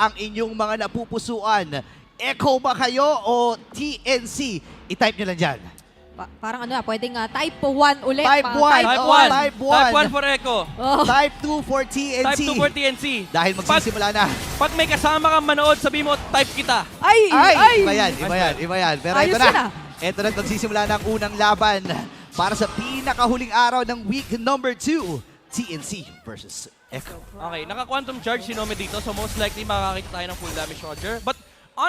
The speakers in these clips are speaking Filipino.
ang inyong mga napupusuan. Echo ba kayo o TNC? I-type nyo lang dyan. Parang ano na, pwedeng type 1 ulit. Type 1. Type 1. Type 1. Type 1 for Echo. Oh. Type 2 for TNC. Type 2 for TNC. Dahil magsisimula na. Pag may kasama kang manood, sabi mo, type kita. Ay! Iba yan. Pero Ayos ito na. yun ah. Ito na magsisimula ng unang laban para sa pinakahuling araw ng week number 2. TNC versus Echo. Okay, naka-quantum charge si Nome dito, so most likely makakakita tayo ng full damage Roger. But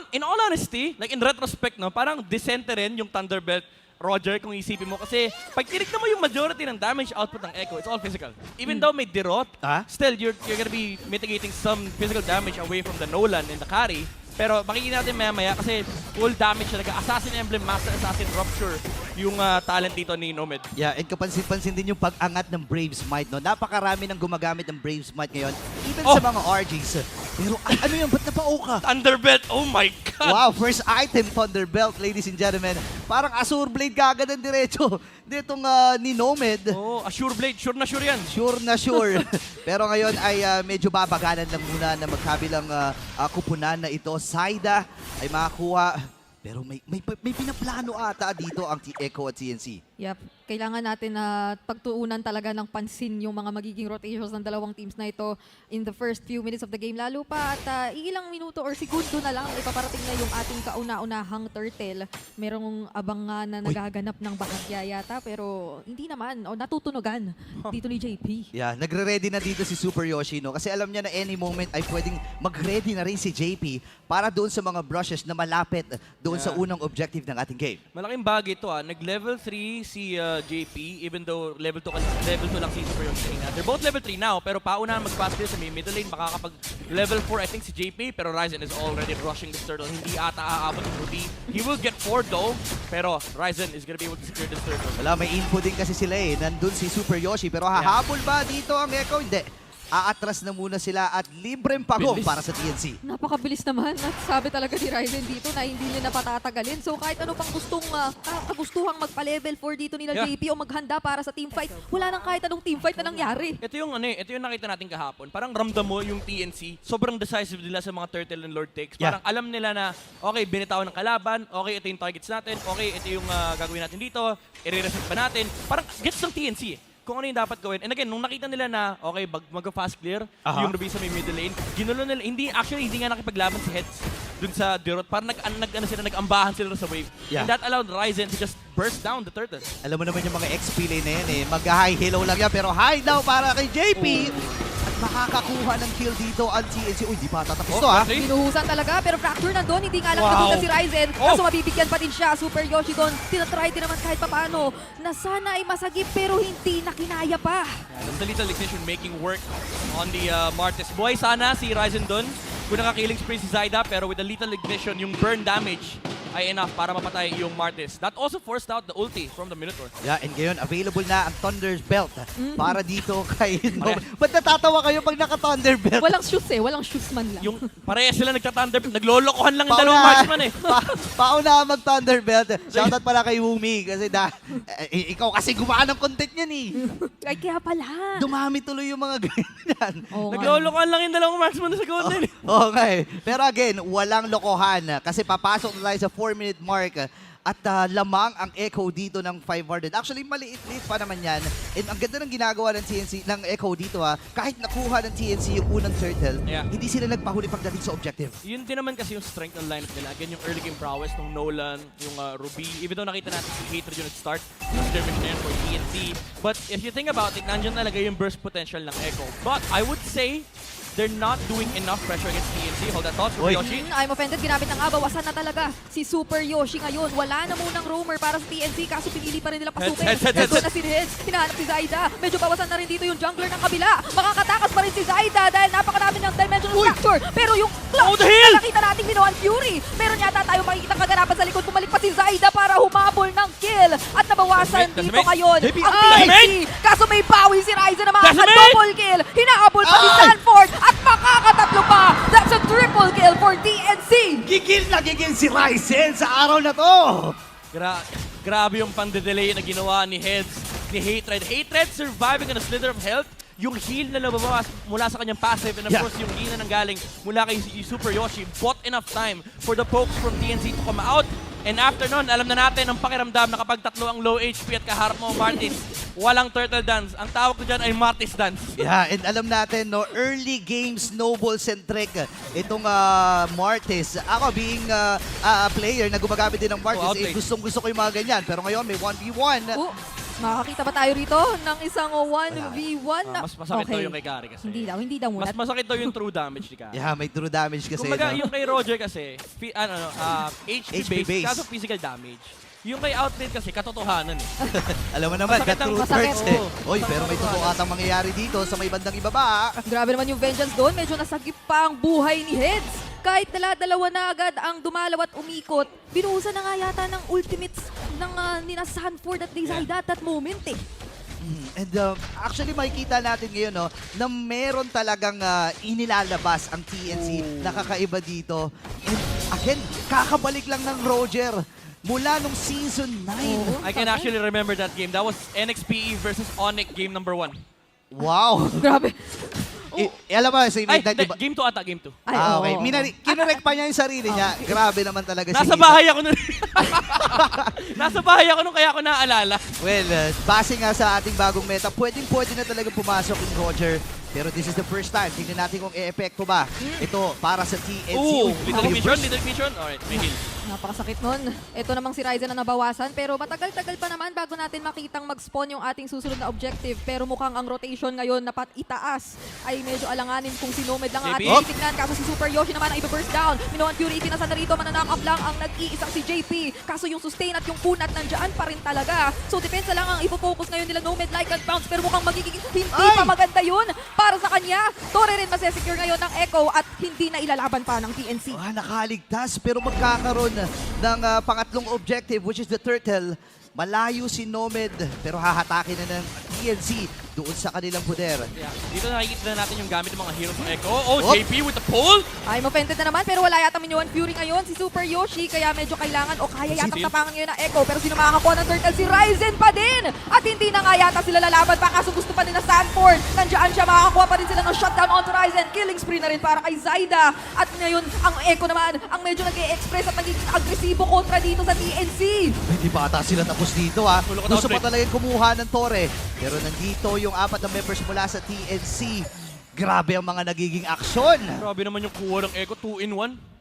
in all honesty, like in retrospect, no, parang decente rin yung Thunderbelt Roger kung isipin mo. Kasi pag tinignan mo yung majority ng damage output ng Echo, it's all physical. Even though may dirot, still you're gonna be mitigating some physical damage away from the Nolan and the carry. Pero makikita natin maya-maya kasi full damage talaga. Assassin Emblem, Master Assassin, Rupture yung talent dito ni Nomad. Yeah, and kapansin-pansin din yung pag-angat ng Brave Smite, no? Napakarami ng gumagamit ng Brave Smite ngayon, even sa mga RGs. Pero ano yan, ba't napao ka? Thunderbelt, oh my God! Wow, first item, Thunderbelt, ladies and gentlemen. Parang Azure Blade kagad ang diretso. Ditong ni Nomad. Oh, Assure Blade, sure na sure yan. Sure na sure. Pero ngayon ay medyo babaganan lang muna na magkabilang kupunan na ito. Saida ay makakuha. Pero may pinaplano ata dito ang Echo at TNC. Yep. Kailangan natin na pagtuunan talaga ng pansin yung mga magiging rotations ng dalawang teams na ito in the first few minutes of the game. Lalo pa at ilang minuto or segundo na lang ipaparating na yung ating kauna-unahang turtle. Merong abang nga na nagaganap ng bahagya yata pero hindi naman. O natutunugan dito ni JP. Yeah, nagre-ready na dito si Super Yoshi, no? Kasi alam niya na any moment ay pwedeng mag-ready na rin si JP para doon sa mga brushes na malapit doon sa unang objective ng ating game. Malaking bagay ito Nag-level 3 si JP, even though level 2 lang si Super Yoshi. They're both level 3 now, pero paunahan mag-pass clear sa middle lane. Makakapag level 4 I think si JP, pero Ryzen is already rushing this turtle. Hindi ata aabot ng Ruby. He will get 4 though, pero Ryzen is gonna be able to secure this turtle. Wala, may info din kasi sila Nandun si Super Yoshi, pero hahabol ba dito ang Echo? Hindi. Aatras na muna sila at libreng pagong para sa TNC. Napakabilis naman at sabi talaga ni Ryzen dito na hindi nila napatatagalin. So kahit ano pang kagustuhang magpa-level 4 dito nila JP o maghanda para sa teamfight, wala nang kahit anong teamfight na nangyari. Ito yung ito yung nakita natin kahapon. Parang ramdam mo yung TNC, sobrang decisive nila sa mga turtle and Lord takes. Parang alam nila na, okay, binitawan ng kalaban, okay, ito yung targets natin, okay, ito yung gagawin natin dito, i-reset pa natin. Parang gets ng TNC kung ano yung dapat gawin. And again, nung nakita nila na, okay, mag-fast clear, yung Ruby sa may middle lane, ginulo nila, hindi nga nakipaglaban si Heads dun sa Dirot. Parang nag-ambahan sila sa wave. And that allowed Ryzen to just burst down the turtle. Alam mo naman yung mga XP lane na yan mag-high hello lang yan, pero high daw para kay JP. At makakakuha ng kill dito ang TNC. Uy, di pa tatapos to Binuhusan talaga, pero Fracture nandun, hindi nga lang nakita si Ryzen. Kaso mabibigyan pa din siya. Super Yoshi doon, tinatry din naman kahit papaano na sana ay masagip pero hindi na kinaya pa. The little ignition making work on the Martes. Buhay sana si Ryzen doon kung nakakilling spree si Zaida, pero with the little ignition, yung burn damage ay enough para mapatay yung Martes. That also forced out the ulti from the Minotaur. Yeah, and ngayon, available na ang Thunder's Belt para dito kay Nomad. Ba't natatawa kayo pag naka-Thunder Belt? Walang shoes walang shoes man lang. Yung parehas sila nagta-Thunder, naglolokohan lang yung dalawang marksman Pauna mag-Thunder Belt. Shoutout pala kay Wumi kasi ikaw kasi gumaan ng content niyan Ay, kaya pala. Dumami tuloy yung mga ganyan. Naglolokohan lang yung dalawang marksman sa content. Okay. Pero again, walang lokohan kasi papasok na tayo sa 4-minute mark at lamang ang Echo dito ng 500. Actually, maliit-liit pa naman yan. And ang ganda ng ginagawa ng TNC, ng Echo dito kahit nakuha ng TNC yung unang turtle, hindi sila nagpahuli pagdating sa objective. Yun din naman kasi yung strength ng lineup nila. Again, yung early game prowess ng Nolan, yung Ruby. Even though nakita natin si Hatred yung start ng skirmish na yun for TNC. But if you think about it, nandiyan talaga yung burst potential ng Echo. But I would say, they're not doing enough pressure against TNC. Hold that thought, Super Yoshi. I'm offended. Ginamit ng bawasan na talaga si Super Yoshi ngayon. Wala na munang roamer para sa TNC kaso pinili pa rin nila pasukin. Nandun na si Heads. Hinahanap si Zaida. Medyo bawasan na rin dito yung jungler ng kabila. Makakatakas pa rin si Zaida dahil napakarami ng dimensional fracture. Pero yung cloud na nakita natin Minoan Fury. Meron yata tayo makikita kaganapan sa likod. Bumalik pa si Zaida para humabol ng kill. At nabawasan dito ngayon ang TNC. Kaso may bawi si Ryzen na makaka-double kill. Hinahabol pa si Sanford. At makakatatlo pa! That's a triple kill for TNC! Gigil na gigil si Ryzen sa araw na to! Grabe yung pang-delay na ginawa ni Heads, ni Hatred. Hatred surviving on a slither of health. yung heal na lumabas mula sa kanyang passive, and of Yeah. course, yung heal na nanggaling mula kay Super Yoshi, bought enough time for the pokes from TNC to come out. And after nun, alam na natin ang pakiramdam na kapag tatlo ang low HP at kaharap mo, Martis, walang turtle dance. Ang tawag ko dyan ay Martis dance. Yeah, and alam natin, no, early game snowball-centric itong Martis. Ako, being a player na gumagamit din ng Martis, outlane. gustong-gusto ko yung mga ganyan. Pero ngayon, may 1v1. Makakita ba tayo rito ng isang 1v1? Mas masakit daw yung kay Kari kasi. Hindi daw muna. Mas masakit daw yung true damage ni Kari. Yeah, may true damage kasi. Kumbaga, no? yung kay Roger kasi, HP HP based, based. kaso physical damage. Yung kay Outlet kasi, katotohanan eh. Alam mo naman, Masakit ang ka-truth masakit. hurts eh. Oy, pero may totoo atang mangyayari dito sa may bandang ibaba. Grabe naman yung vengeance doon. Medyo nasagip pa ang buhay ni Heads. Kahit dala-dalawa na agad ang dumalaw at umikot, binuhusan na nga yata ng ultimates ng nina Sanford at Dizayda at that moment eh. And actually makikita natin ngayon no, na meron talagang inilalabas ang TNC na kakaiba dito. And again, kakabalik lang ng Roger mula nung season 9. Oo. I can actually remember that game. That was NXPE versus Onyx game number 1. Wow! Grabe. Alam mo, sa Ay, midnight, diba? game 2 ata, game 2. Ay, Okay. oo. Kinurek pa niya yung sarili niya. Grabe naman talaga Nasa si bahay ako nun. Nasa bahay ako nun, kaya ako naaalala. Well, base nga sa ating bagong meta, pwede na talaga pumasok yung Roger. Pero this is the first time. Tingnan natin kung e-epekto ba ito para sa TNC. Ooh, little Yung vision, first- little vision. Alright, may heal. Napakasakit nun. Ito namang si Ryzen na nabawasan pero matagal-tagal pa naman bago natin makitang mag-spawn yung ating susunod na objective. Pero mukhang ang rotation ngayon na itaas ay medyo alanganin kung si Nomad lang ang JP? ating titignan. Kaso si Super Yoshi naman ay i-burst down. Minoan Fury itinasa na rito, mananakap lang ang nag-iisang si JP. Kaso yung sustain at yung kunat nandyan pa rin talaga. So depensa lang ang ipo-focus ngayon nila Nomad like and bounce pero mukhang magiging hindi pa maganda yun para sa kanya. Tore rin masesecure ngayon ng Echo at hindi na ilalaban pa ng TNC. Nakaligtas pero magkakaroon ng pangatlong objective which is the turtle. Malayo si Nomad pero hahatakin na ng TNC doon sa kanilang poder. Yeah. Dito nakikita na natin yung gamit ng mga heroes ng Echo. Oh, Oh. JP with the pull. Ay, offended na naman pero wala yata Minoan Fury ngayon si Super Yoshi kaya medyo kailangan o kaya yatang Sige. tapangan ngayon ng Echo pero sino makakakuha ng turtle si Ryzen pa din at hindi na nga yata sila lalaban pa kaso gusto pa din na Sanford nandiyan siya makakakuha pa rin sila ng shutdown onto Ryzen killing spree na rin para kay Zayda at ngayon ang Echo naman ang medyo nag-e-express at nagiging agresibo kontra dito sa TNC. Hindi pa ata sila tapos dito ha. Tulog ka Gusto daw, pa talagang kumuha ng Torre. Pero nandito yung 4 na members mula sa TNC. Grabe ang mga nagiging aksyon. Grabe naman yung kuha ng Echo, 2-in-1.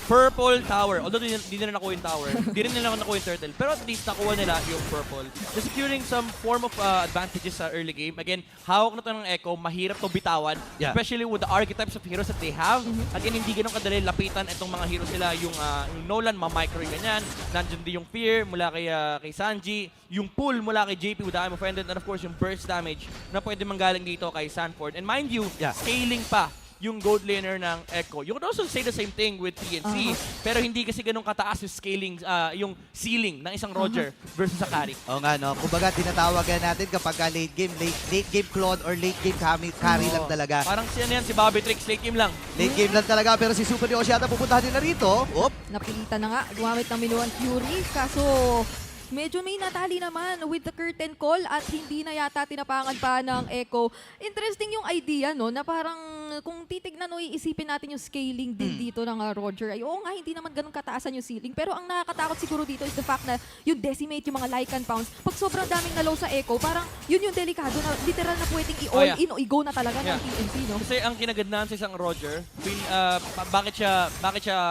Purple Tower. Although di nila nakuha yung tower. Di rin nila nakuha yung turtle. Pero at least nakuha nila yung purple. Just securing some form of advantages sa early game. Again, hawak na to ng Echo. Mahirap to bitawan. Yeah. Especially with the archetypes of heroes that they have. Again, hindi ganun kadali lapitan itong mga heroes nila. Yung Nolan, ma-micro yung ganyan. Nandiyan din yung Fear mula kay Sanji. Yung pull mula kay JP with the I'm Offended. And of course, yung burst damage na pwede manggaling dito kay Sanford. And mind you, Yeah. scaling pa yung gold laner ng Echo. You could also say the same thing with TNC, pero hindi kasi ganun kataas yung scaling, yung ceiling ng isang Roger versus sa carry. O nga no, kumbaga tinatawagan natin kapag late game clone or late game carry lang talaga. Parang siya na yan, si Bobby Tricks, late game lang. Late game lang talaga pero si Super Yoshi yata pupuntahan nila rito. Oop. Napilitan na nga, gumamit ng Minoan Fury, kaso medyo may natali naman with the curtain call at hindi na yata tinapangan pa ng Echo. Interesting yung idea, no, na parang kung titignan o iisipin natin yung scaling din dito ng Roger, ay oo nga, hindi naman ganun kataasan yung ceiling. Pero ang nakakatakot siguro dito is the fact na yung decimate yung mga Lycan pounds. Pag sobrang daming nalow sa Echo, parang yun yung delikado na literal na pwedeng i-all in o i-go na talaga ng TNC, no? Kasi ang kinagandaan sa isang Roger, bakit siya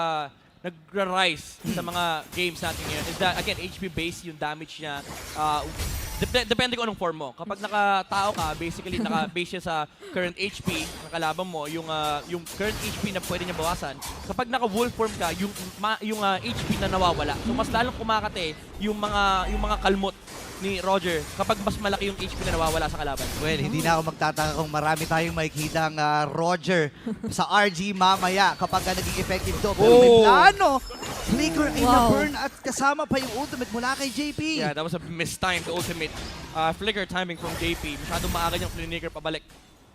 nagra-rise sa mga games natin ngayon is that, again, HP base yung damage niya. Depende kung anong form mo. Kapag nakatao ka, basically naka-base siya sa current HP na kalaban mo, yung current HP na pwede niya bawasan. Kapag naka-wolf form ka, yung HP na nawawala. So mas lalong kumakate yung mga kalmot ni Roger kapag mas malaki yung HP na nawawala sa kalaban. Well, hindi na ako magtataka kung marami tayong makikita ang Roger sa RG mamaya kapag naging effective to. Pero may plano. Flicker ay na-burn at kasama pa yung ultimate mula kay JP. Yeah, that was a mistimed ultimate. Flicker timing from JP. Masyadong maaga niyang flicker pabalik.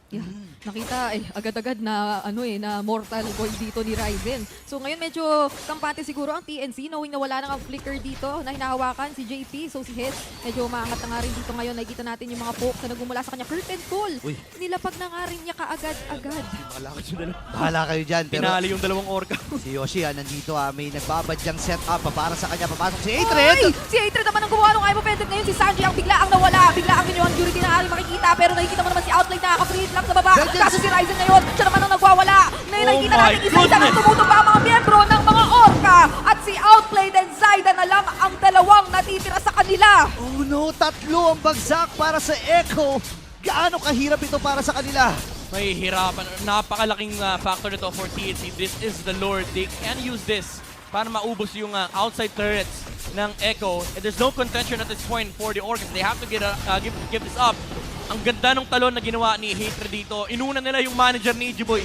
Yeah. Nakita agad-agad na na mortal goal dito ni Ryzen. So ngayon medyo kampante siguro ang TNC knowing na wala nang flicker dito na hinahawakan si JP. So si Heads medyo maangat na nga rin dito ngayon. Nakikita natin yung mga pokes na nagmumula sa kanya. Curtain call. Uy. Nilapag na nga rin niya kaagad-agad. Malakas yung dalawa. Bahala kayo dyan. Pero Pinali yung dalawang orca. si Yoshi nandito may nagbabadyang setup para sa kanya. Papasok si Atred. Ay! Si Atred naman ang gumawa ng Imo Pendant ngayon. Si Sanji ang bigla ang nawala. Bigla ang inyong Yuri na makikita. Pero nakikita mo naman si Outplay nakaka-free lang sa baba. Vengeance. Kaso si Ryzen ngayon, siya naman ang nagwawala. Ngayon Oh nakikita my natin isa-isa ang goodness. tumutumba ang mga miyembro ng mga Orca. At si Outplay and Zaida na lang ang dalawang natitira sa kanila. Oh no, 3 ang bagsak para sa Echo. Gaano kahirap ito para sa kanila? Mahihirapan. Napakalaking factor nito for TNC. This is the Lord. They can use this para maubos yung outside turrets ng Echo. And there's no contention at this point for the Orcas. They have to give this up. Ang ganda ng talon na ginawa ni Hatred dito. Inuna nila yung manager ni Ijiboy.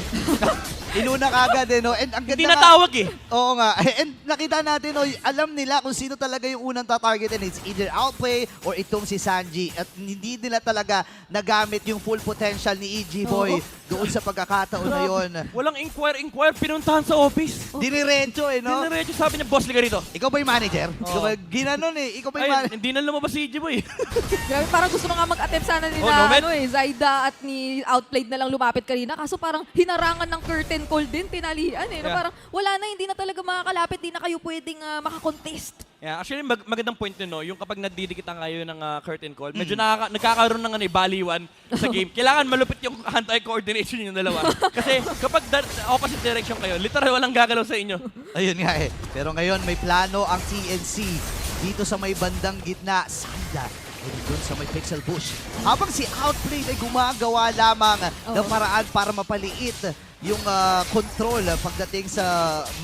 Inuna kagad no. And ang ganda Hindi nga- natawag eh. Oo nga. And nakita natin, alam nila kung sino talaga yung unang tatargetin. It's either Outplay or itong si Sanji. At hindi nila talaga nagamit yung full potential ni EG Boy doon sa pagkakataon na yun. Walang inquire. Pinuntahan sa office. Diniretso no? Diniretso sabi niya, boss, liga rito. Ikaw ba yung manager? Ikaw ba ginanon Ikaw ba yung Ay, manager? hindi na lumabas si Ijiboy. Grabe, parang gusto na nga mag-attempt sana nila Oh, no, man. Zaida at ni Outplayed na lang lumapit kanina. Kaso parang hinarangan ng curtain call din, tinalian na Yeah. parang wala na, hindi na talaga makakalapit, di na kayo pwedeng makakontest. Yeah, actually, magandang point nun, no? Yung kapag nagdidikitan kayo ng curtain call, medyo nagkakaroon ng baliwan sa game. Kailangan malupit yung anti-coordination yung dalawa. Kasi kapag opposite direction kayo, literal walang gagalaw sa inyo. Ayun nga Pero ngayon may plano ang TNC dito sa may bandang gitna. Sanda. And doon sa may pixel bush. Habang si Outplay ay gumagawa lamang ng paraan para mapaliit yung control pagdating sa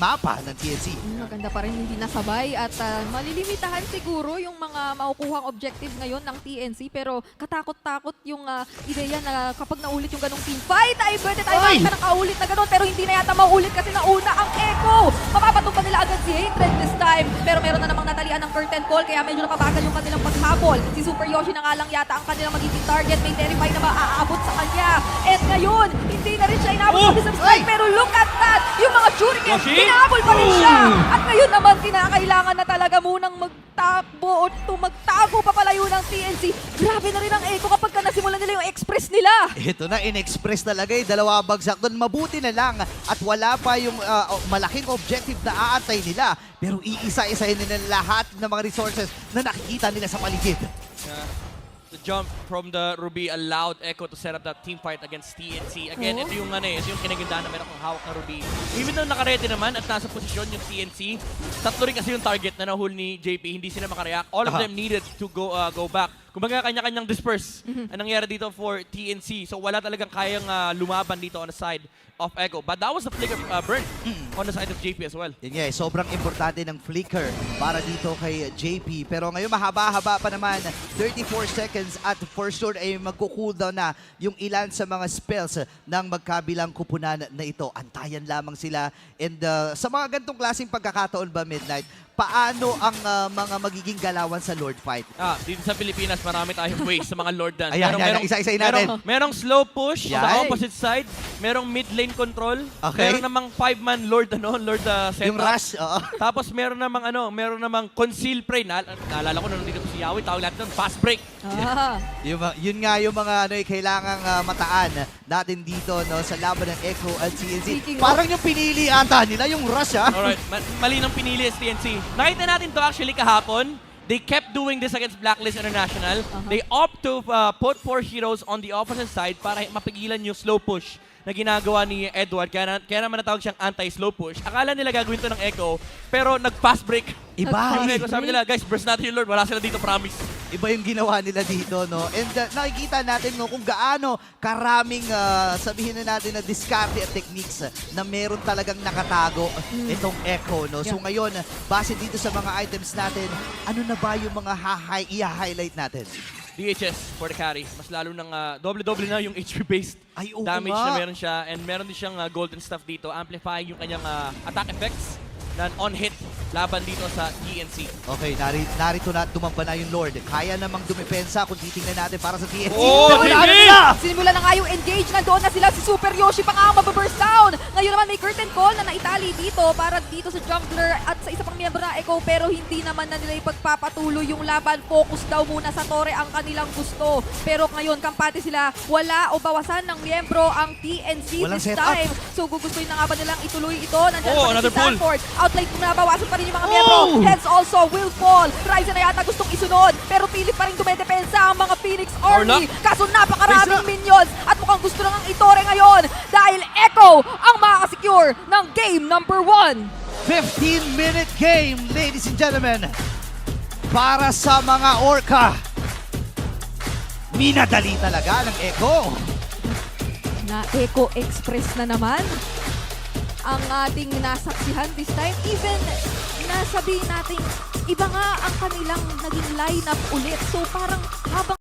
mapa ng TNC. Maganda pa rin, hindi nasabay at malilimitahan siguro yung mga makukuhang objectives ngayon ng TNC pero katakot-takot yung ideya na kapag naulit yung ganong team fight ay pwede tayo Ay! makita nakaulit na ganon pero hindi na yata maulit kasi nauna ang Echo. Mapapatupan nila agad si Hatred this time pero meron na namang natalian ng curtain call kaya medyo napabagal yung kanilang paghabol. Si Super Yoshi na nga lang yata ang kanilang magiging target. May terrify na maaabot sa kanya. At ngayon, hindi na rin siya inaabot sa Bishop Strike Ay! pero look at that! Yung mga shuriken, Yoshi? hinahabol pa rin siya! At ngayon naman, kinakailangan na talaga munang magtakbo o magtago papalayo ng TNC. Grabe na rin ang Echo kapag nasimulan nila yung express nila. Ito na, in-express talaga dalawa bagsak doon. Mabuti na lang at wala pa yung malaking objective na aantay nila. Pero iisa-isahin nila lahat ng mga resources na nakikita nila sa paligid. The jump from the Ruby allowed Echo to set up that team fight against TNC. Again, ito yung kinagandaan na meron kang hawak na Ruby. Even though nakaredy naman at nasa posisyon yung TNC, tatlo rin kasi yung target na nahul ni JP, hindi sila makareact. All of them needed to go back. Kumbaga kanya-kanyang disperse ang nangyari dito for TNC. So wala talagang kayang lumaban dito on the side of Echo. But that was the flicker burn on the side of JP as well. Yun nga sobrang importante ng flicker para dito kay JP. Pero ngayon mahaba-haba pa naman, 34 seconds at for sure ay magko-cooldown na yung ilan sa mga spells ng magkabilang kupunan na ito. Antayan lamang sila. And sa mga gantong klaseng pagkakataon ba, Midnight, paano ang mga magiging galawan sa Lord Fight? Dito sa Pilipinas, marami tayong ways sa mga Lord Dance. Ayan, isa-isahin natin. Merong slow push on the Yay. opposite side. Merong mid lane control. Okay. Meron namang 5-man Lord, Lord setup. Yung rush, oo. Tapos meron namang conceal prey. Naalala ko nung dito si Yawi, tawag natin doon, fast break. Yun nga yung mga kailangang mataan natin dito sa laban ng Echo at TNC. Speaking Parang yung pinili ata nila, yung rush Alright, mali nang pinili si TNC. Nakita natin to actually kahapon. They kept doing this against Blacklist International. They opt to put 4 heroes on the opposite side para mapigilan yung slow push na ginagawa ni Edward. Kaya naman natawag siyang anti-slow push. Akala nila gagawin to ng Echo, pero nag-fast break. Iba. Ang Echo, sabi nila, guys, burst natin yung Lord. Wala sila dito, promise. Iba yung ginawa nila dito, no? And nakikita natin, kung gaano karaming, sabihin na natin na diskarte at techniques na meron talagang nakatago itong Echo, no? So ngayon, base dito sa mga items natin, ano na ba yung mga i-highlight natin? DHS for the carry. Mas lalo ng doble-doble na yung HP-based Ay, oo damage nga. na meron siya. And meron din siyang golden stuff dito. Amplifying yung kanyang attack effects na on hit laban dito sa TNC. Okay, narito na dumamba na yung Lord. Kaya namang dumepensa kung titingnan natin para sa TNC. Oh, Wala Jimmy! na! Sinimula na nga yung engage, nandoon na sila, si Super Yoshi pa nga ang mababurst down. Ngayon naman may curtain call na naitali dito para dito sa jungler at sa isa pang miyembro ng Echo, pero hindi naman na nila ipagpapatuloy yung laban. Focus daw muna sa Torre ang kanilang gusto. Pero ngayon, kampante sila, wala o bawasan ng miyembro ang TNC Walang this setup. time. So gugustuhin na nga ba nilang ituloy ito? Nandiyan Oh, pa rin another si pull. Sanford. Outlane kung nabawasan pa rin yung mga miyembro. Oh! Heads also will fall. Ryzen na yata gustong isunod, pero pilit pa rin dumedepensa ang mga Phoenix Army. Kaso napakaraming Nice minions at mukhang gusto nang itore ngayon dahil Echo ang makakasecure ng game number 1. 15-minute game, ladies and gentlemen. Para sa mga Orca. Minadali talaga ng Echo. Na Echo Express na naman ang ating nasaksihan this time. Even nasabihin natin, iba nga ang kanilang naging lineup ulit. So parang habang